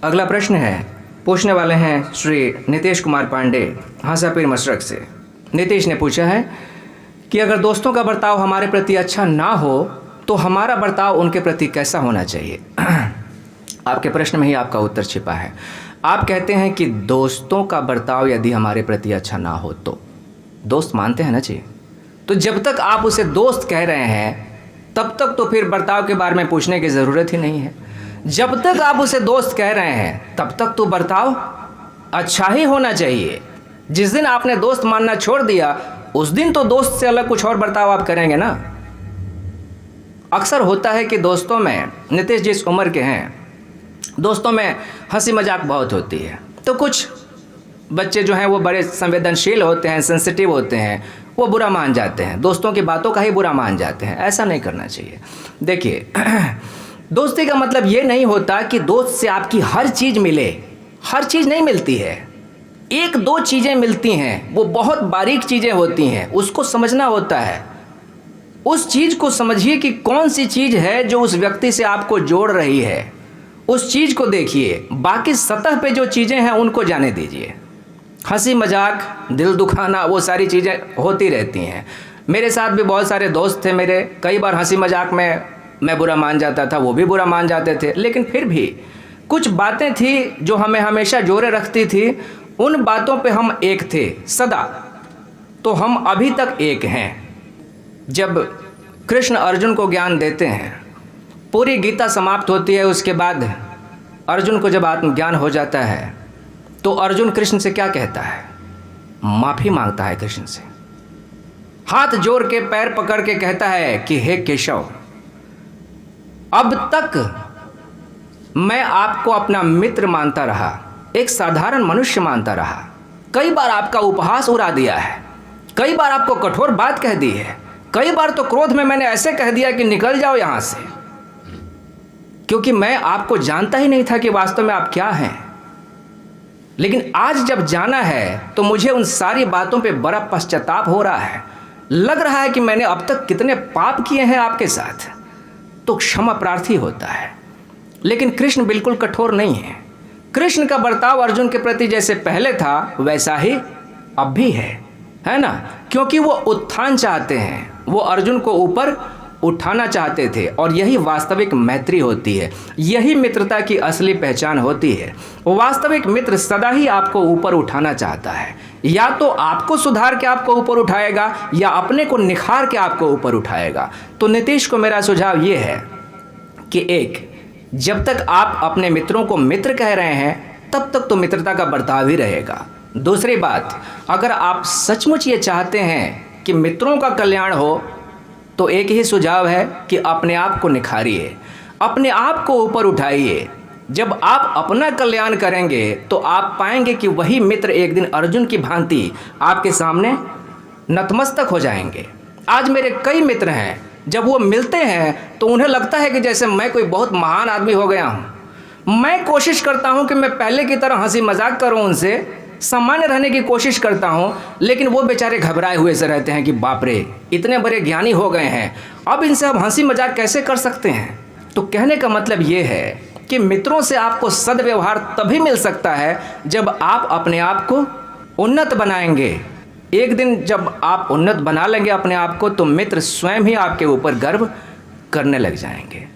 अगला प्रश्न है, पूछने वाले हैं श्री नीतीश कुमार पांडे हासापीर मशरक से। नीतीश ने पूछा है कि अगर दोस्तों का बर्ताव हमारे प्रति अच्छा ना हो तो हमारा बर्ताव उनके प्रति कैसा होना चाहिए। आपके प्रश्न में ही आपका उत्तर छिपा है। आप कहते हैं कि दोस्तों का बर्ताव यदि हमारे प्रति अच्छा ना हो तो दोस्त मानते हैं ना जी। तो जब तक आप उसे दोस्त कह रहे हैं तब तक तो फिर बर्ताव के बारे में पूछने की ज़रूरत ही नहीं है। जब तक आप उसे दोस्त कह रहे हैं तब तक तो बर्ताव अच्छा ही होना चाहिए। जिस दिन आपने दोस्त मानना छोड़ दिया उस दिन तो दोस्त से अलग कुछ और बर्ताव आप करेंगे ना। अक्सर होता है कि दोस्तों में, नीतीश जिस उम्र के हैं, दोस्तों में हंसी मजाक बहुत होती है। तो कुछ बच्चे जो हैं वो बड़े संवेदनशील होते हैं, सेंसिटिव होते हैं, वो बुरा मान जाते हैं, दोस्तों की बातों का ही बुरा मान जाते हैं। ऐसा नहीं करना चाहिए। देखिए दोस्ती का मतलब ये नहीं होता कि दोस्त से आपकी हर चीज़ मिले। हर चीज़ नहीं मिलती है, एक दो चीज़ें मिलती हैं, वो बहुत बारीक चीज़ें होती हैं, उसको समझना होता है। उस चीज़ को समझिए कि कौन सी चीज़ है जो उस व्यक्ति से आपको जोड़ रही है, उस चीज़ को देखिए। बाकी सतह पे जो चीज़ें हैं उनको जाने दीजिए। हंसी मजाक, दिल दुखाना, वो सारी चीज़ें होती रहती हैं। मेरे साथ भी बहुत सारे दोस्त थे मेरे, कई बार हंसी मजाक में मैं बुरा मान जाता था, वो भी बुरा मान जाते थे, लेकिन फिर भी कुछ बातें थी जो हमें हमेशा जोड़े रखती थी। उन बातों पे हम एक थे सदा, तो हम अभी तक एक हैं। जब कृष्ण अर्जुन को ज्ञान देते हैं, पूरी गीता समाप्त होती है, उसके बाद अर्जुन को जब आत्मज्ञान हो जाता है तो अर्जुन कृष्ण से क्या कहता है? माफ़ी मांगता है कृष्ण से, हाथ जोड़ के पैर पकड़ के कहता है कि हे केशव, अब तक मैं आपको अपना मित्र मानता रहा, एक साधारण मनुष्य मानता रहा। कई बार आपका उपहास उड़ा दिया है, कई बार आपको कठोर बात कह दी है, कई बार तो क्रोध में मैंने ऐसे कह दिया कि निकल जाओ यहां से, क्योंकि मैं आपको जानता ही नहीं था कि वास्तव में आप क्या हैं। लेकिन आज जब जाना है तो मुझे उन सारी बातों पे बड़ा पश्चाताप हो रहा है। लग रहा है कि मैंने अब तक कितने पाप किए हैं आपके साथ, तो क्षमा प्रार्थी होता है। लेकिन कृष्ण बिल्कुल कठोर नहीं है। कृष्ण का बर्ताव अर्जुन के प्रति जैसे पहले था वैसा ही अब भी है ना, क्योंकि वो उत्थान चाहते हैं, वो अर्जुन को ऊपर उठाना चाहते थे। और यही वास्तविक मैत्री होती है, यही मित्रता की असली पहचान होती है। वास्तविक मित्र सदा ही आपको ऊपर उठाना चाहता है, या तो आपको सुधार के आपको ऊपर उठाएगा या अपने को निखार के आपको ऊपर उठाएगा। तो नीतीश को मेरा सुझाव ये है कि एक, जब तक आप अपने मित्रों को मित्र कह रहे हैं तब तक तो मित्रता का बर्ताव ही रहेगा। दूसरी बात, अगर आप सचमुच ये चाहते हैं कि मित्रों का कल्याण हो तो एक ही सुझाव है कि अपने आप को निखारिए, अपने आप को ऊपर उठाइए। जब आप अपना कल्याण करेंगे तो आप पाएंगे कि वही मित्र एक दिन अर्जुन की भांति आपके सामने नतमस्तक हो जाएंगे। आज मेरे कई मित्र हैं, जब वो मिलते हैं तो उन्हें लगता है कि जैसे मैं कोई बहुत महान आदमी हो गया हूँ। मैं कोशिश करता हूँ कि मैं पहले की तरह हंसी मजाक करूँ, उनसे सामान्य रहने की कोशिश करता हूँ, लेकिन वो बेचारे घबराए हुए से रहते हैं कि बाप रे, इतने बड़े ज्ञानी हो गए हैं, अब इनसे अब हंसी मजाक कैसे कर सकते हैं। तो कहने का मतलब ये है कि मित्रों से आपको सद्व्यवहार तभी मिल सकता है जब आप अपने आप को उन्नत बनाएंगे। एक दिन जब आप उन्नत बना लेंगे अपने आप को तो मित्र स्वयं ही आपके ऊपर गर्व करने लग जाएंगे।